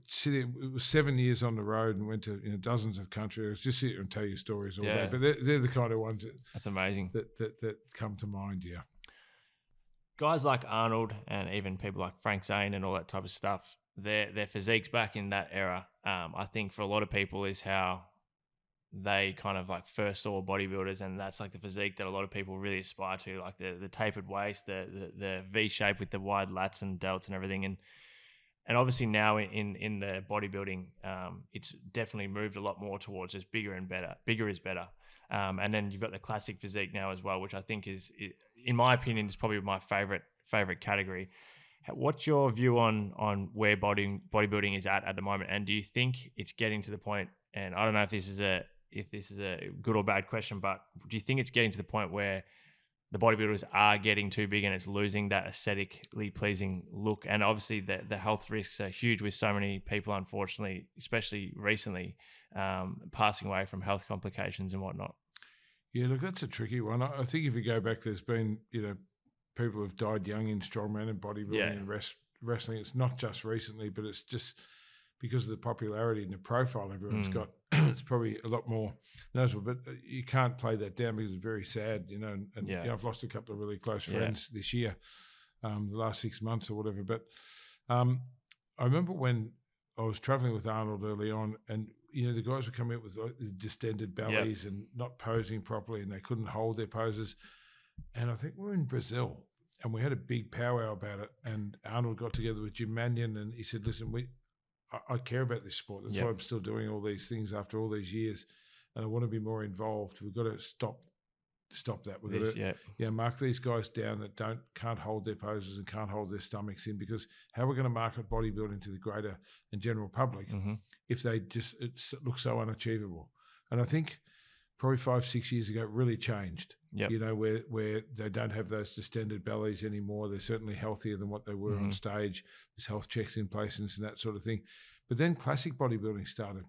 sit here. It was 7 years on the road and went to dozens of countries. I was just sit here and tell you stories all day. But they're the kind of ones that's amazing that come to mind. Yeah, guys like Arnold and even people like Frank Zane and all that type of stuff. Their physiques back in that era, I think for a lot of people is how they kind of like first saw bodybuilders, and that's like the physique that a lot of people really aspire to, like the tapered waist, the V shape with the wide lats and delts and everything. And obviously now in the bodybuilding, it's definitely moved a lot more towards just bigger and better. Bigger is better. And then you've got the classic physique now as well, which I think is in my opinion, is probably my favorite category. What's your view on where bodybuilding is at the moment? And do you think it's getting to the point, and I don't know if this is a good or bad question, but do you think it's getting to the point where the bodybuilders are getting too big and it's losing that aesthetically pleasing look? And obviously the health risks are huge with so many people, unfortunately, especially recently, passing away from health complications and whatnot. Yeah, look, that's a tricky one. I think if you go back, there's been, people have died young in strongman and bodybuilding and wrestling. It's not just recently, but it's just because of the popularity and the profile everyone's got. It's probably a lot more noticeable, but you can't play that down because it's very sad, and I've lost a couple of really close friends this year, the last 6 months or whatever. But I remember when I was traveling with Arnold early on, and the guys would come in with distended bellies and not posing properly, and they couldn't hold their poses. And I think we were in Brazil, and we had a big powwow about it. And Arnold got together with Jim Mannion, and he said, "Listen, I care about this sport. That's why I'm still doing all these things after all these years, and I want to be more involved. We've got to stop that. We've got to mark these guys down that can't hold their poses and can't hold their stomachs in, because how are we going to market bodybuilding to the greater and general public if they just it looks so unachievable?" And I think probably 5-6 years ago it really changed. Where they don't have those distended bellies anymore. They're certainly healthier than what they were on stage. There's health checks in place and that sort of thing. But then classic bodybuilding started.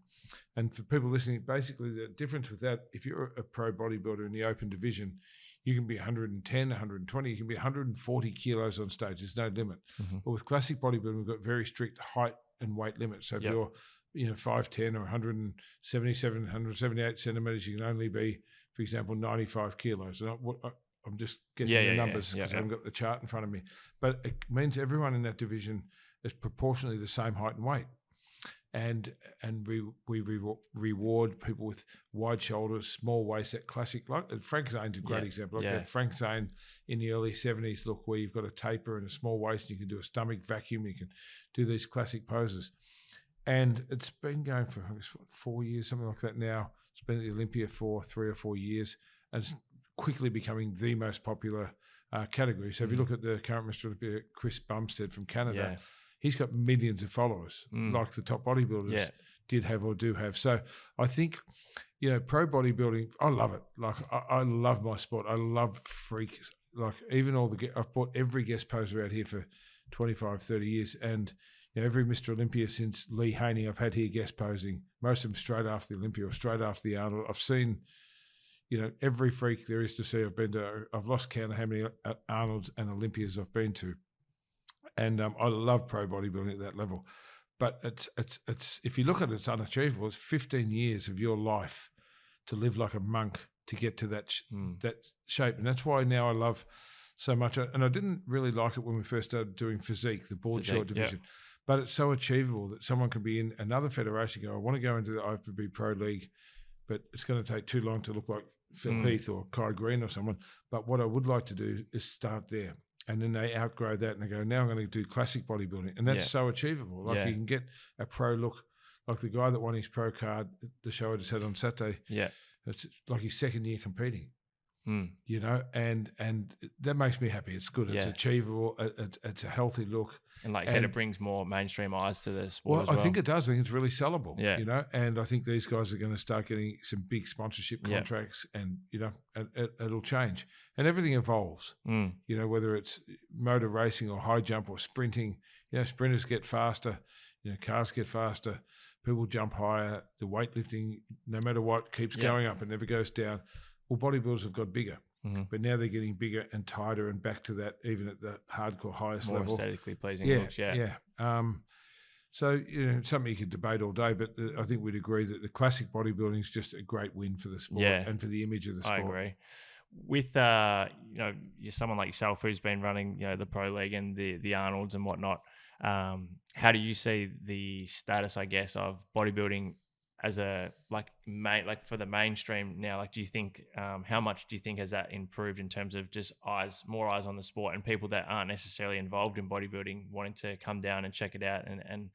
And for people listening, basically the difference with that, if you're a pro bodybuilder in the open division, you can be 110, 120, you can be 140 kilos on stage. There's no limit. But with classic bodybuilding, we've got very strict height and weight limits. So if you're 5'10" or 177, 178 centimeters, you can only be, for example, 95 kilos. And I'm just guessing the numbers because I haven't got the chart in front of me. But it means everyone in that division is proportionally the same height and weight. And we reward people with wide shoulders, small waist, that classic, like Frank Zane's a great example. Like Frank Zane in the early 70s look, where you've got a taper and a small waist, and you can do a stomach vacuum, you can do these classic poses. And it's been going for, I guess, 4 years, something like that now. It's been at the Olympia for 3 or 4 years, and it's quickly becoming the most popular category. So if you look at the current Mr. Olympia, Chris Bumstead from Canada, he's got millions of followers, like the top bodybuilders did have or do have. So I think, pro bodybuilding, I love it. Like I love my sport. I love freaks. Like even I've bought every guest poser out here for 25, 30 years. And every Mr. Olympia since Lee Haney I've had here guest posing, most of them straight after the Olympia or straight after the Arnold. I've seen, every freak there is to see. I've lost count of how many Arnolds and Olympias I've been to. And I love pro bodybuilding at that level. But it's if you look at it, it's unachievable. It's 15 years of your life to live like a monk to get to that shape. And that's why now I love so much. And I didn't really like it when we first started doing physique, the board short division. Yeah. But it's so achievable that someone can be in another federation and go, I want to go into the IFBB Pro League, but it's going to take too long to look like Phil Heath or Kai Green or someone. But what I would like to do is start there. And then they outgrow that and they go, now I'm going to do classic bodybuilding. And that's so achievable. Like you can get a pro look, like the guy that won his pro card, the show I just had on Saturday. Yeah. It's like his second year competing, and that makes me happy. It's good. It's achievable. It's a healthy look. And like you said, it brings more mainstream eyes to the sport as well. I think it does. I think it's really sellable, and I think these guys are going to start getting some big sponsorship contracts and, it'll change. And everything evolves, whether it's motor racing or high jump or sprinting. Sprinters get faster, cars get faster, people jump higher, the weightlifting, no matter what, keeps going up and never goes down. Well, bodybuilders have got bigger. But now they're getting bigger and tighter and back to that, even at the hardcore highest level. More aesthetically pleasing looks, So, it's something you could debate all day, but I think we'd agree that the classic bodybuilding is just a great win for the sport and for the image of the sport. I agree. With, you're someone like yourself who's been running, the Pro League and the Arnolds and whatnot, how do you see the status, I guess, of bodybuilding as a for the mainstream now? Like, do you think how much do you think has that improved in terms of just more eyes on the sport and people that aren't necessarily involved in bodybuilding wanting to come down and check it out and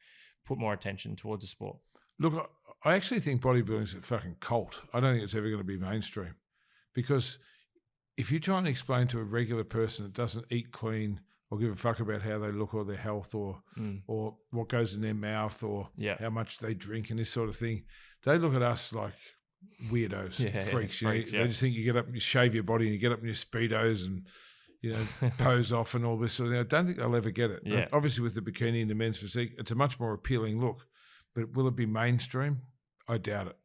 put more attention towards the sport? Look, I actually think bodybuilding is a fucking cult. I don't think it's ever going to be mainstream, because if you try and explain to a regular person that doesn't eat clean or give a fuck about how they look or their health or what goes in their mouth or how much they drink and this sort of thing, they look at us like weirdos, freaks. They just think you get up and you shave your body and you get up in your Speedos and, pose off and all this sort of thing. I don't think they'll ever get it. Yeah. Obviously with the bikini and the men's physique, it's a much more appealing look, but will it be mainstream? I doubt it.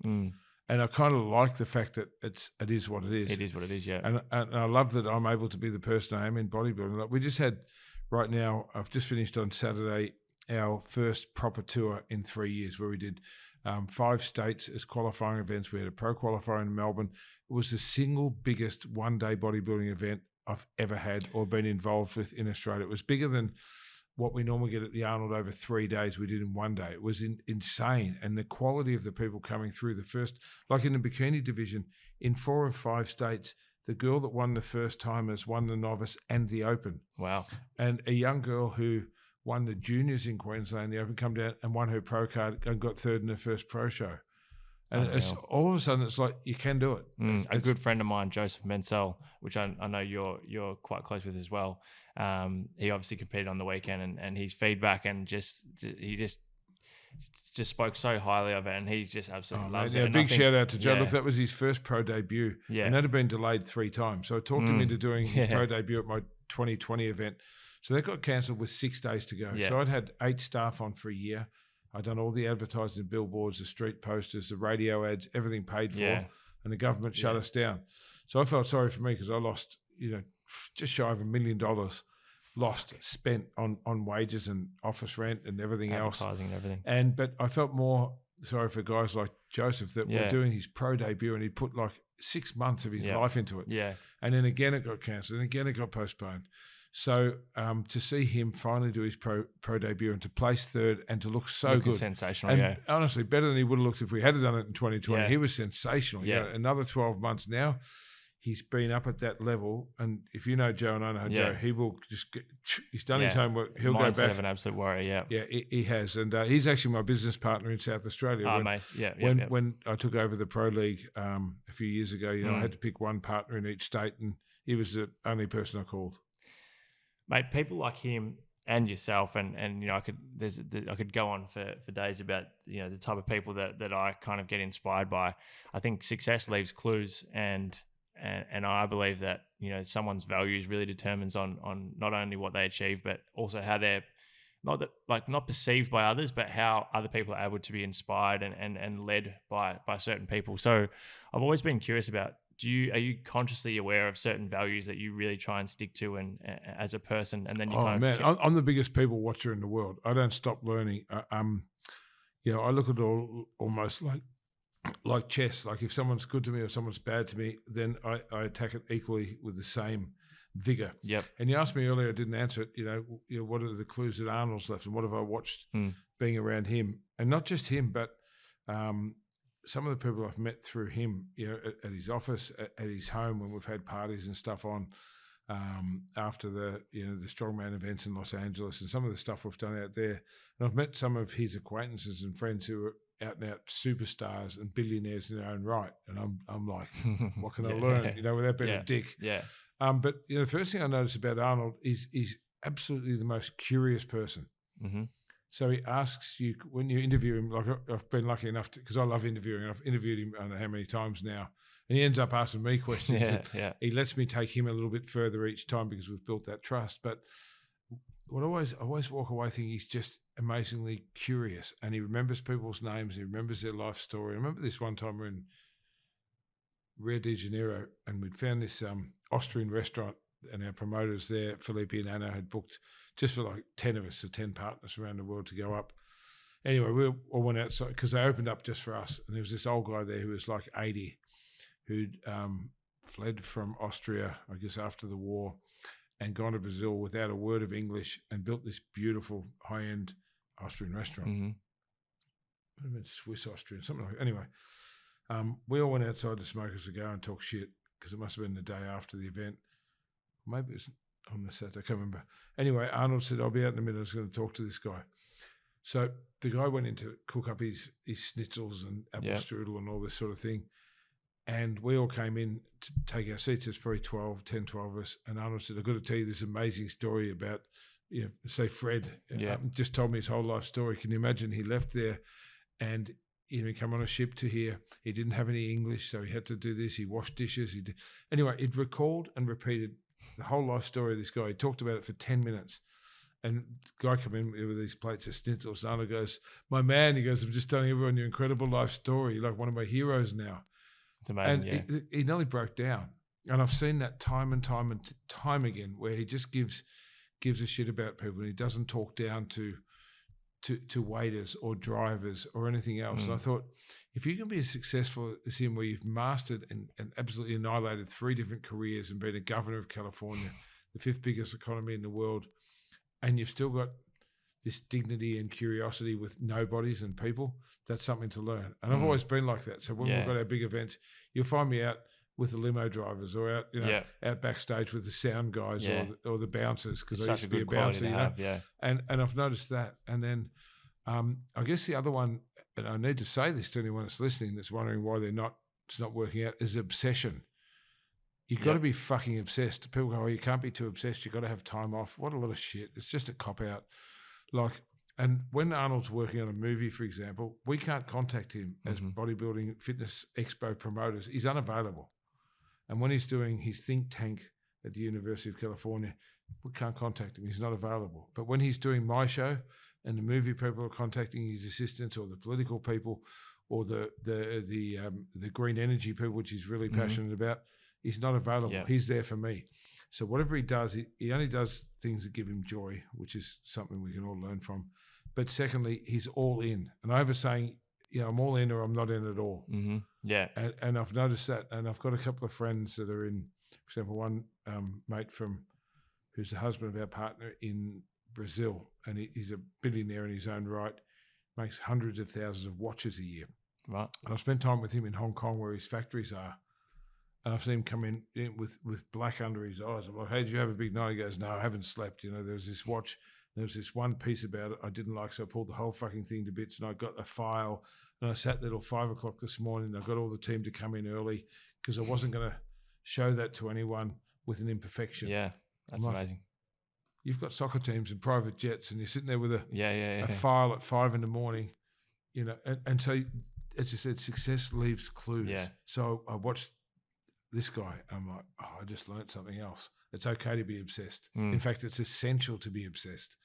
And I kind of like the fact that it is what it is. It is what it is, yeah. And I love that I'm able to be the person I am in bodybuilding. Like we just had, right now, I've just finished on Saturday our first proper tour in 3 years, where we did 5 states as qualifying events. We had a pro qualifier in Melbourne. It was the single biggest one-day bodybuilding event I've ever had or been involved with in Australia. It was bigger than what we normally get at the Arnold over 3 days. We did in 1 day. It was insane. And the quality of the people coming through the first, like in the bikini division, in 4 or 5 states, the girl that won the first timers won the novice and the open. Wow. And a young girl who won the juniors in Queensland, the open, come down and won her pro card and got third in her first pro show. And it's all of a sudden, it's like, you can do it. A good friend of mine, Joseph Mansell, which I know you're quite close with as well. He obviously competed on the weekend, and his feedback and he just spoke so highly of it, and he just absolutely loves it. Big shout out to Joe. Look, that was his first pro debut, and that had been delayed 3 times. So I talked him into doing his pro debut at my 2020 event. So that got cancelled with 6 days to go. Yeah. So I'd had 8 staff on for a year. I'd done all the advertising, the billboards, the street posters, the radio ads, everything paid for, and the government shut us down. So I felt sorry for me because I lost, just shy of $1 million spent on wages and office rent and everything else. Advertising and everything. But I felt more sorry for guys like Joseph that were doing his pro debut, and he put like 6 months of his life into it. Yeah. And then again it got cancelled, and again it got postponed. So to see him finally do his pro debut and to place third and to look so Looking good, sensational, and yeah. honestly better than he would have looked if we had done it in 2020. Yeah. He was sensational. Yeah. Another 12 months now. He's been up at that level, and if you know Joe and I know Joe, he will just he's done his homework. He'll go back. Of an absolute warrior, yeah. Yeah, he has, and he's actually my business partner in South Australia. Mate. When I took over the Pro League a few years ago, I had to pick one partner in each state, and he was the only person I called. Mate, people like him and yourself, and I could go on for days about the type of people that I kind of get inspired by. I think success leaves clues, and I believe that someone's values really determines on not only what they achieve, but also how they're not perceived by others, but how other people are able to be inspired and led by certain people. So I've always been curious about, are you consciously aware of certain values that you really try and stick to and as a person, and then you I'm the biggest people watcher in the world. I don't stop learning. I look at it almost like chess. Like if someone's good to me or someone's bad to me, then I attack it equally with the same vigor. Yep. And you asked me earlier, I didn't answer it. What are the clues that Arnold's left, and what have I watched being around him, and not just him, but some of the people I've met through him, at his office, at his home, when we've had parties and stuff on, after the strongman events in Los Angeles, and some of the stuff we've done out there. And I've met some of his acquaintances and friends who are out and out superstars and billionaires in their own right. And I'm like, what can I learn? Without being a dick. Yeah. But the first thing I noticed about Arnold is he's absolutely the most curious person. Mm-hmm. So he asks you when you interview him, like I've been lucky enough to, because I love interviewing, and I've interviewed him I don't know how many times now, and he ends up asking me questions. He lets me take him a little bit further each time because we've built that trust. But what I always walk away thinking he's just amazingly curious, and he remembers people's names, he remembers their life story. I remember this one time we're in Rio de Janeiro, and we'd found this Austrian restaurant, and our promoters there, Felipe and Anna, had booked just for like 10 of us, so 10 partners around the world to go up. Anyway, we all went outside because they opened up just for us. And there was this old guy there who was like 80, who'd fled from Austria, I guess, after the war, and gone to Brazil without a word of English and built this beautiful high-end Austrian restaurant. Mm-hmm. I mean, Swiss Austrian, something like that. Anyway, we all went outside to smoke a cigar and talk shit because it must have been the day after the event. Maybe it was on the Saturday, I can't remember. Anyway, Arnold said, I'll be out in a minute, I was going to talk to this guy. So the guy went in to cook up his schnitzels and apple strudel and all this sort of thing. And we all came in to take our seats. There's probably 10, 12 of us. And Arnold said, I've got to tell you this amazing story about, say Fred, just told me his whole life story. Can you imagine? He left there and he came on a ship to here. He didn't have any English, so he had to do this. He washed dishes. Anyway, he'd recalled and repeated the whole life story of this guy. He talked about it for 10 minutes. And the guy came in with these plates of schnitzels. And Arnold goes, my man, he goes, I'm just telling everyone your incredible life story. You're like one of my heroes now. It's amazing, and he nearly broke down. And I've seen that time and time again, where he just gives a shit about people, and he doesn't talk down to waiters or drivers or anything else. And I thought, if you can be as successful as him, where you've mastered and absolutely annihilated 3 different careers and been a governor of California, the 5th biggest economy in the world, and you've still got this dignity and curiosity with nobodies and people, that's something to learn. And I've always been like that. So when we've got our big events, you'll find me out with the limo drivers or out, out backstage with the sound guys or the bouncers, because I used to be a bouncer, And I've noticed that. And then I guess the other one, and I need to say this to anyone that's listening that's wondering why it's not working out, is obsession. You've got to be fucking obsessed. People go, oh, you can't be too obsessed. You've got to have time off. What a lot of shit. It's just a cop-out. And when Arnold's working on a movie, for example, we can't contact him as bodybuilding fitness expo promoters. He's unavailable. And when he's doing his think tank at the University of California, we can't contact him. He's not available. But when he's doing my show and the movie people are contacting his assistants or the political people or the green energy people, which he's really passionate about, he's not available. Yeah. He's there for me. So whatever he does, he only does things that give him joy, which is something we can all learn from. But secondly, he's all in. And I have a saying, I'm all in or I'm not in at all. Mm-hmm. Yeah. And I've noticed that. And I've got a couple of friends that are in, for example, one mate who's the husband of our partner in Brazil, and he's a billionaire in his own right, makes hundreds of thousands of watches a year. Right. And I've spent time with him in Hong Kong where his factories are, and I've seen him come in with black under his eyes. I'm like, hey, did you have a big night? He goes, no, I haven't slept. You know, there was this watch, there was this one piece about it I didn't like, so I pulled the whole fucking thing to bits, and I got a file, and I sat there till 5 o'clock this morning, and I got all the team to come in early because I wasn't going to show that to anyone with an imperfection. Yeah, that's amazing. You've got soccer teams and private jets, and you're sitting there with a a file at 5 a.m, you know, and so, as you said, success leaves clues. Yeah. So I watched this guy. I'm like, oh, I just learned something else. It's okay to be obsessed. In fact, it's essential to be obsessed.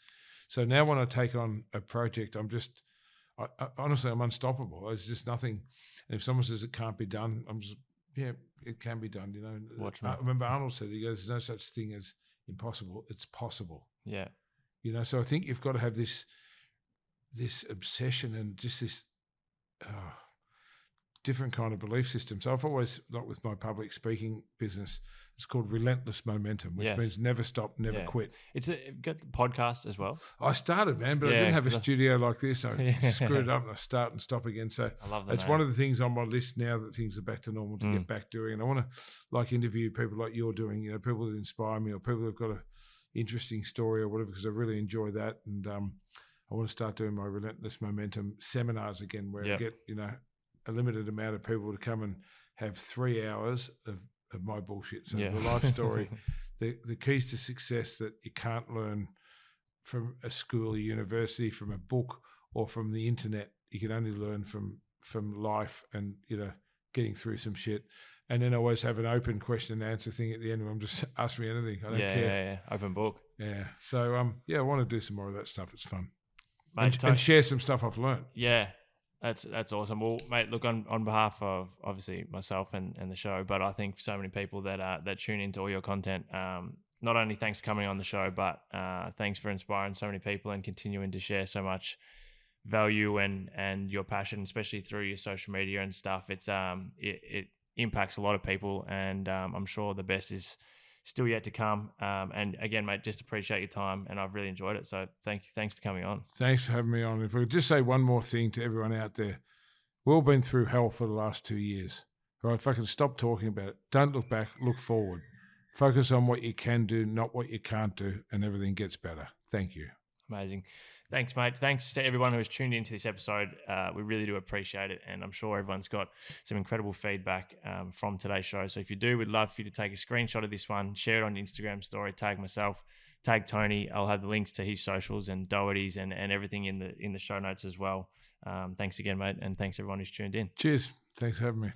So now when I take on a project, honestly, I'm unstoppable. There's just nothing. And if someone says it can't be done, I'm just, yeah, it can be done. You know, I remember Arnold said, he goes, there's no such thing as impossible. It's possible. Yeah. You know, so I think you've got to have this obsession and just this different kind of belief system. So I've always, like with my public speaking business, it's called relentless momentum, which means never stop, never quit. Got the podcast as well. I started, man, but I didn't have a studio like this. I screwed it up and I start and stop again. So I love that. It's one of the things on my list now that things are back to normal to get back doing. And I want to interview people like you're doing, you know, people that inspire me or people who've got an interesting story or whatever, because I really enjoy that. And I want to start doing my relentless momentum seminars again, where I get, you know, a limited amount of people to come and have 3 hours of my bullshit. So the life story, the keys to success that you can't learn from a school or university, from a book or from the internet. You can only learn from life and, you know, getting through some shit. And then I always have an open question and answer thing at the end where I'm just ask me anything. I don't care. Yeah. Open book. Yeah. So I want to do some more of that stuff. It's fun. Mate, and share some stuff I've learned. Yeah. That's awesome. Well, mate, look, on behalf of obviously myself and the show, but I think so many people that tune into all your content, not only thanks for coming on the show, but thanks for inspiring so many people and continuing to share so much value and your passion, especially through your social media and stuff. It's it impacts a lot of people, and I'm sure the best is still yet to come. And again, mate, just appreciate your time, and I've really enjoyed it. So thanks for coming on. Thanks for having me on. If I could just say one more thing to everyone out there, we've all been through hell for the last 2 years. Right? Fucking stop talking about it. Don't look back, look forward. Focus on what you can do, not what you can't do, and everything gets better. Thank you. Amazing. Thanks, mate. Thanks to everyone who has tuned into this episode. We really do appreciate it, and I'm sure everyone's got some incredible feedback from today's show. So if you do, we'd love for you to take a screenshot of this one, share it on your Instagram story, tag myself, tag Tony. I'll have the links to his socials and Doherty's and everything in the show notes as well. Thanks again, mate, and thanks everyone who's tuned in. Cheers. Thanks for having me.